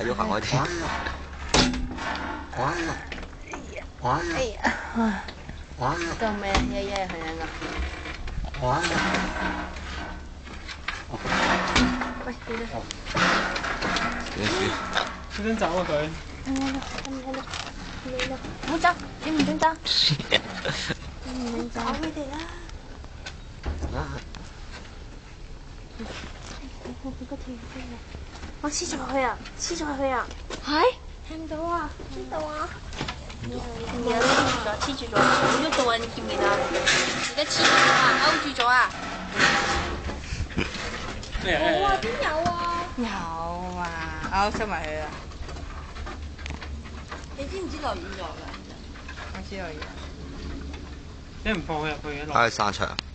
要行開啲。救命！日日係啊！喂，點啊？小心走啊佢！唔好走！你唔准走！你唔准走！佢哋啦！我黐咗佢啊！黐咗佢啊！係聽到啊！邊度啊？而家黐住咗，冇喐到啊！你見唔見啊？而家黐住咗啊，勾住咗啊！咩啊？冇啊，邊有啊？有啊，勾收埋佢啦。你知唔知落雨咗㗎？我知道嘢。你唔放佢入去嘅落。喺山場。